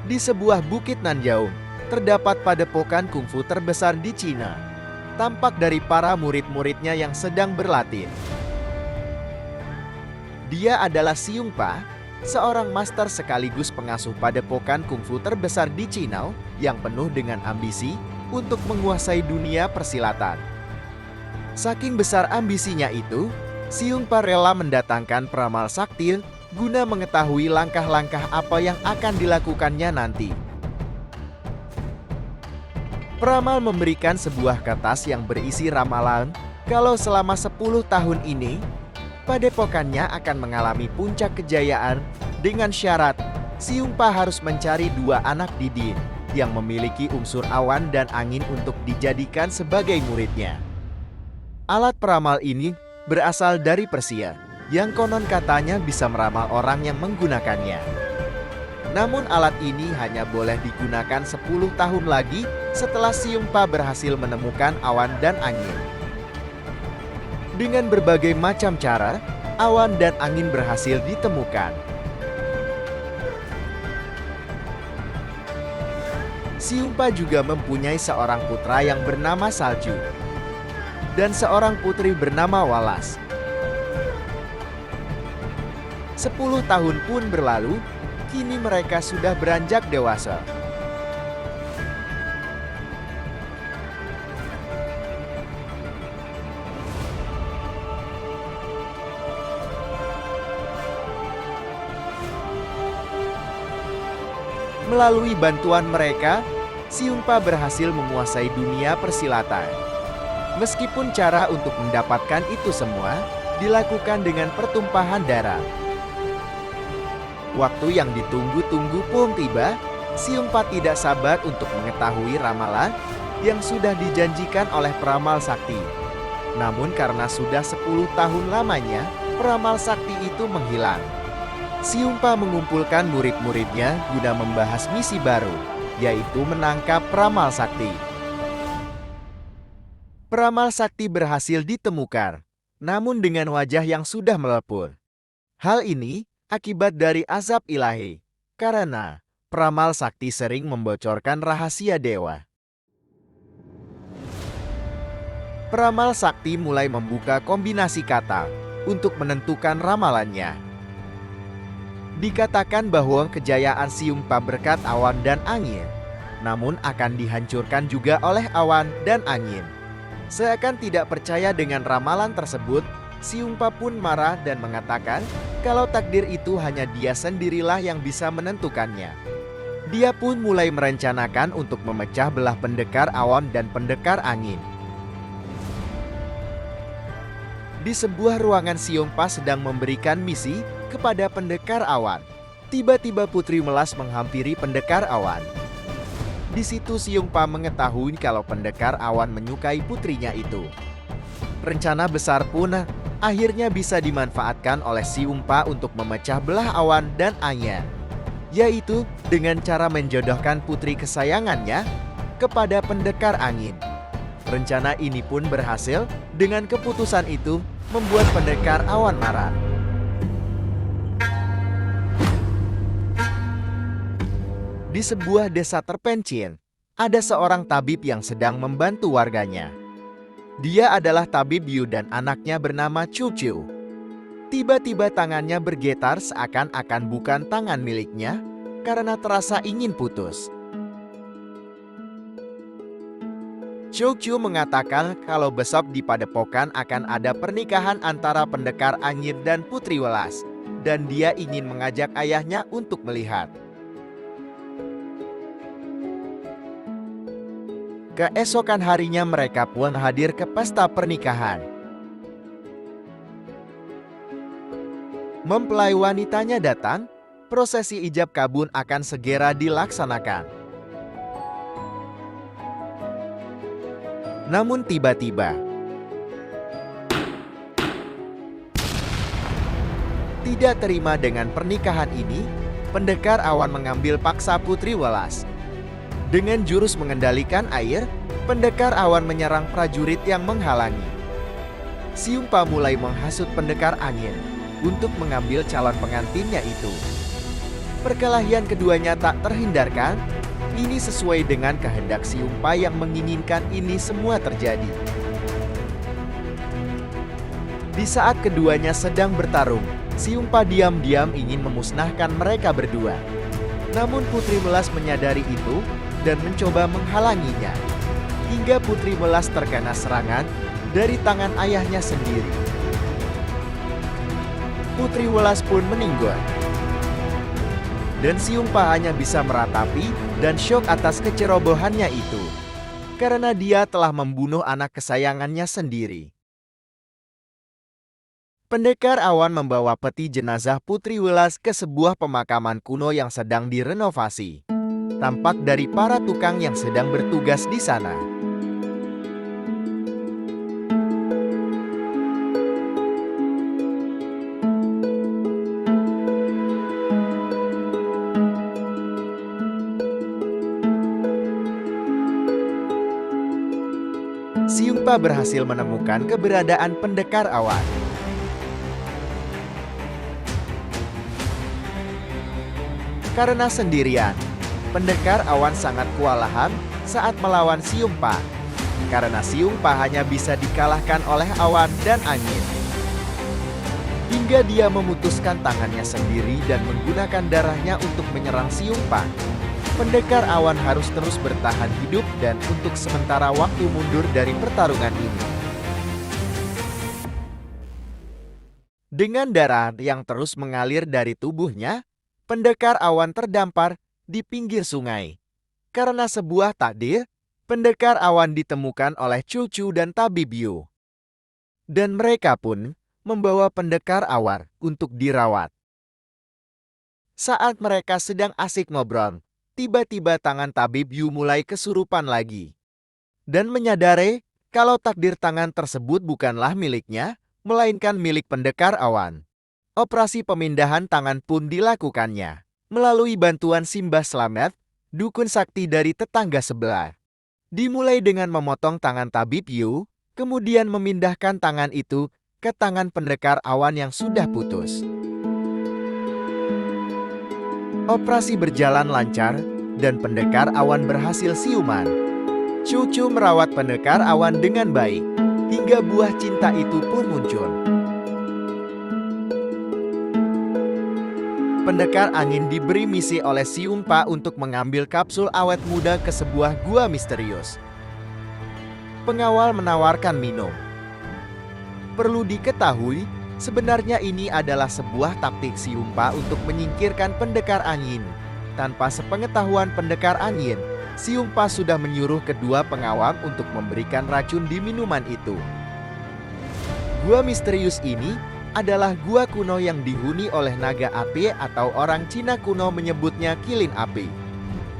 Di sebuah bukit Nanjaung, terdapat padepokan kungfu terbesar di Cina. Tampak dari para murid-muridnya yang sedang berlatih. Dia adalah Xiong Pa, seorang master sekaligus pengasuh padepokan kungfu terbesar di Cina yang penuh dengan ambisi untuk menguasai dunia persilatan. Saking besar ambisinya itu, Xiong Pa rela mendatangkan peramal sakti guna mengetahui langkah-langkah apa yang akan dilakukannya nanti. Peramal memberikan sebuah kertas yang berisi ramalan kalau selama 10 tahun ini, padepokannya akan mengalami puncak kejayaan dengan syarat Xiong Pa harus mencari 2 anak didik yang memiliki unsur awan dan angin untuk dijadikan sebagai muridnya. Alat peramal ini berasal dari Persia, yang konon katanya bisa meramal orang yang menggunakannya. Namun alat ini hanya boleh digunakan 10 tahun lagi setelah Xiong Pa berhasil menemukan awan dan angin. Dengan berbagai macam cara, awan dan angin berhasil ditemukan. Xiong Pa juga mempunyai seorang putra yang bernama Salju dan seorang putri bernama Walas. 10 tahun pun berlalu, kini mereka sudah beranjak dewasa. Melalui bantuan mereka, Xiong Pa berhasil menguasai dunia persilatan. Meskipun cara untuk mendapatkan itu semua dilakukan dengan pertumpahan darah. Waktu yang ditunggu-tunggu pun tiba, Xiong Pa tidak sabar untuk mengetahui ramalan yang sudah dijanjikan oleh peramal sakti. Namun karena sudah 10 tahun lamanya, peramal sakti itu menghilang. Xiong Pa mengumpulkan murid-muridnya guna membahas misi baru, yaitu menangkap peramal sakti. Peramal sakti berhasil ditemukan, namun dengan wajah yang sudah melepur. Hal ini akibat dari azab ilahi, karena peramal sakti sering membocorkan rahasia dewa. Peramal sakti mulai membuka kombinasi kata untuk menentukan ramalannya. Dikatakan bahwa kejayaan Xiong Pa berkat awan dan angin, namun akan dihancurkan juga oleh awan dan angin. Seakan tidak percaya dengan ramalan tersebut, Xiong Pa pun marah dan mengatakan kalau takdir itu hanya dia sendirilah yang bisa menentukannya. Dia pun mulai merencanakan untuk memecah belah pendekar awan dan pendekar angin. Di sebuah ruangan, Xiong Pa sedang memberikan misi kepada pendekar awan. Tiba-tiba Putri Welas menghampiri pendekar awan. Di situ Xiong Pa mengetahui kalau pendekar awan menyukai putrinya itu. Rencana besar pun akhirnya bisa dimanfaatkan oleh Xiong Pa untuk memecah belah awan dan angin, yaitu dengan cara menjodohkan putri kesayangannya kepada pendekar angin. Rencana ini pun berhasil. Dengan keputusan itu membuat pendekar awan marah. Di sebuah desa terpencil, ada seorang tabib yang sedang membantu warganya. Dia adalah tabib Yu dan anaknya bernama Chu Chu. Tiba-tiba tangannya bergetar seakan-akan bukan tangan miliknya karena terasa ingin putus. Chu Chu mengatakan kalau besok di padepokan akan ada pernikahan antara pendekar angin dan Putri Welas, dan dia ingin mengajak ayahnya untuk melihat. Keesokan harinya mereka pun hadir ke pesta pernikahan. Mempelai wanitanya datang, prosesi ijab kabul akan segera dilaksanakan. Namun tiba-tiba, tidak terima dengan pernikahan ini, pendekar awan mengambil paksa Putri Welas. Dengan jurus mengendalikan air, pendekar awan menyerang prajurit yang menghalangi. Xiong Pa mulai menghasut pendekar angin untuk mengambil calon pengantinnya itu. Perkelahian keduanya tak terhindarkan. Ini sesuai dengan kehendak Siumpa yang menginginkan ini semua terjadi. Di saat keduanya sedang bertarung, Siumpa diam-diam ingin memusnahkan mereka berdua. Namun Putri Melas menyadari itu dan mencoba menghalanginya. Hingga Putri Melas terkena serangan dari tangan ayahnya sendiri. Putri Melas pun meninggal. Dan Siumpa hanya bisa meratapi dan syok atas kecerobohannya itu. Karena dia telah membunuh anak kesayangannya sendiri. Pendekar Awan membawa peti jenazah Putri Welas ke sebuah pemakaman kuno yang sedang direnovasi. Tampak dari para tukang yang sedang bertugas di sana. Siumpa berhasil menemukan keberadaan Pendekar Awan. Karena sendirian, Pendekar Awan sangat kewalahan saat melawan Siumpa. Karena Siumpa hanya bisa dikalahkan oleh awan dan angin. Hingga dia memutuskan tangannya sendiri dan menggunakan darahnya untuk menyerang Siumpa. Pendekar Awan harus terus bertahan hidup dan untuk sementara waktu mundur dari pertarungan ini. Dengan darah yang terus mengalir dari tubuhnya, Pendekar Awan terdampar di pinggir sungai. Karena sebuah takdir, Pendekar Awan ditemukan oleh Cucu dan Tabib Yu. Dan mereka pun membawa Pendekar Awan untuk dirawat. Saat mereka sedang asik ngobrol, tiba-tiba tangan Tabib Yu mulai kesurupan lagi. Dan menyadari kalau takdir tangan tersebut bukanlah miliknya, melainkan milik Pendekar Awan. Operasi pemindahan tangan pun dilakukannya. Melalui bantuan Simbah Slamet, dukun sakti dari tetangga sebelah. Dimulai dengan memotong tangan Tabib Yu, kemudian memindahkan tangan itu ke tangan Pendekar Awan yang sudah putus. Operasi berjalan lancar, dan Pendekar Awan berhasil siuman. Cucu merawat Pendekar Awan dengan baik, hingga buah cinta itu pun muncul. Pendekar Angin diberi misi oleh Siumpa untuk mengambil kapsul awet muda ke sebuah gua misterius. Pengawal menawarkan minum. Perlu diketahui, sebenarnya ini adalah sebuah taktik Siumpa untuk menyingkirkan Pendekar Angin. Tanpa sepengetahuan Pendekar Angin, Siumpa sudah menyuruh kedua pengawal untuk memberikan racun di minuman itu. Gua misterius ini adalah gua kuno yang dihuni oleh naga api atau orang Cina kuno menyebutnya kilin api.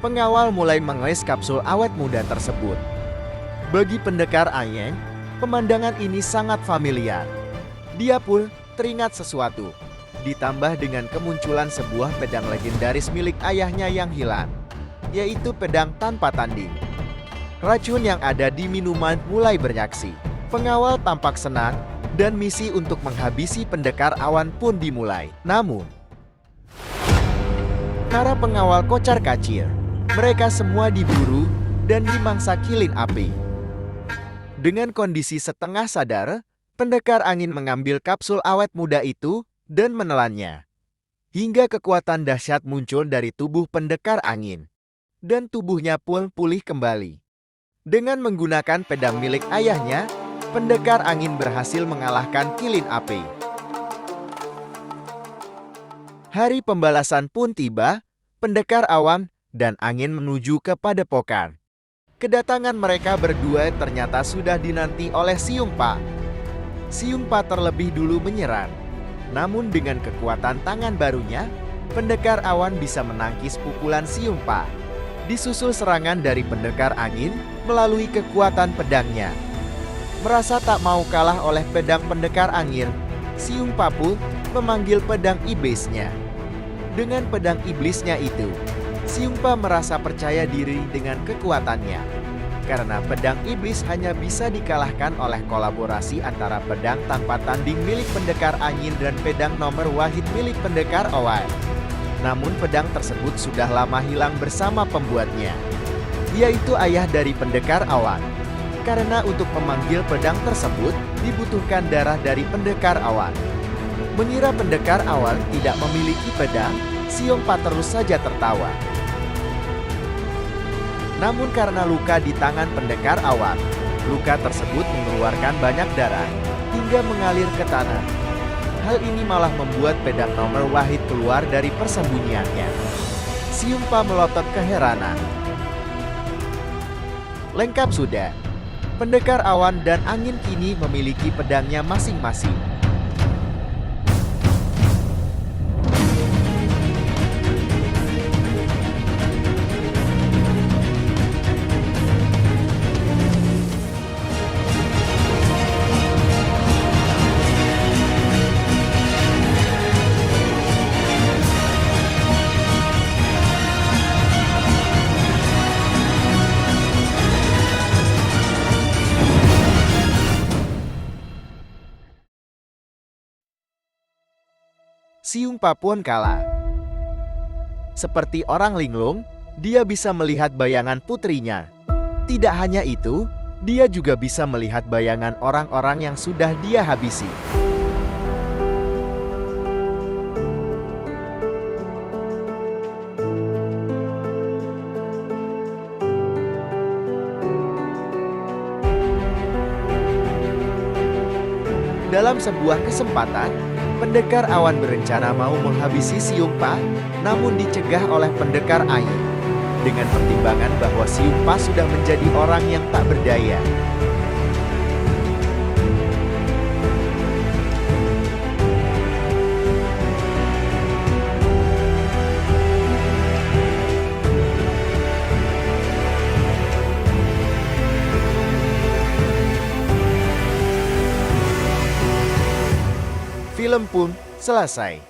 Pengawal mulai mengeles kapsul awet muda tersebut. Bagi Pendekar Angin, pemandangan ini sangat familiar. Dia pun teringat sesuatu, ditambah dengan kemunculan sebuah pedang legendaris milik ayahnya yang hilang, yaitu pedang tanpa tanding. Racun yang ada di minuman mulai bereaksi. Pengawal tampak senang, dan misi untuk menghabisi Pendekar Awan pun dimulai. Namun, para pengawal kocar-kacir. Mereka semua diburu dan dimangsa kilin api. Dengan kondisi setengah sadar, Pendekar Angin mengambil kapsul awet muda itu dan menelannya. Hingga kekuatan dahsyat muncul dari tubuh Pendekar Angin. Dan tubuhnya pun pulih kembali. Dengan menggunakan pedang milik ayahnya, Pendekar Angin berhasil mengalahkan kilin api. Hari pembalasan pun tiba, Pendekar Awan dan Angin menuju ke Padepokan. Kedatangan mereka berdua ternyata sudah dinanti oleh Siumpa. Siumpa terlebih dulu menyerang. Namun dengan kekuatan tangan barunya, Pendekar Awan bisa menangkis pukulan Siumpa. Disusul serangan dari Pendekar Angin melalui kekuatan pedangnya. Merasa tak mau kalah oleh pedang Pendekar Angin, Siumpa pun memanggil pedang iblisnya. Dengan pedang iblisnya itu, Siumpa merasa percaya diri dengan kekuatannya. Karena pedang iblis hanya bisa dikalahkan oleh kolaborasi antara pedang tanpa tanding milik Pendekar Angin dan pedang nomor wahid milik Pendekar Awan. Namun pedang tersebut sudah lama hilang bersama pembuatnya, yaitu ayah dari pendekar awan. Karena untuk memanggil pedang tersebut, dibutuhkan darah dari pendekar awan. Mengira pendekar awan tidak memiliki pedang, Xiongpa terus saja tertawa. Namun karena luka di tangan pendekar awan, luka tersebut mengeluarkan banyak darah, hingga mengalir ke tanah. Hal ini malah membuat pedang nomor wahid keluar dari persembunyiannya. Xiongpa melotot keheranan. Lengkap sudah. Pendekar awan dan angin kini memiliki pedangnya masing-masing. Xiongpa pun kalah. Seperti orang linglung, dia bisa melihat bayangan putrinya. Tidak hanya itu, dia juga bisa melihat bayangan orang-orang yang sudah dia habisi. Dalam sebuah kesempatan, pendekar awan berencana mau menghabisi Xiongpa, namun dicegah oleh pendekar air. Dengan pertimbangan bahwa Xiongpa sudah menjadi orang yang tak berdaya. Film pun selesai.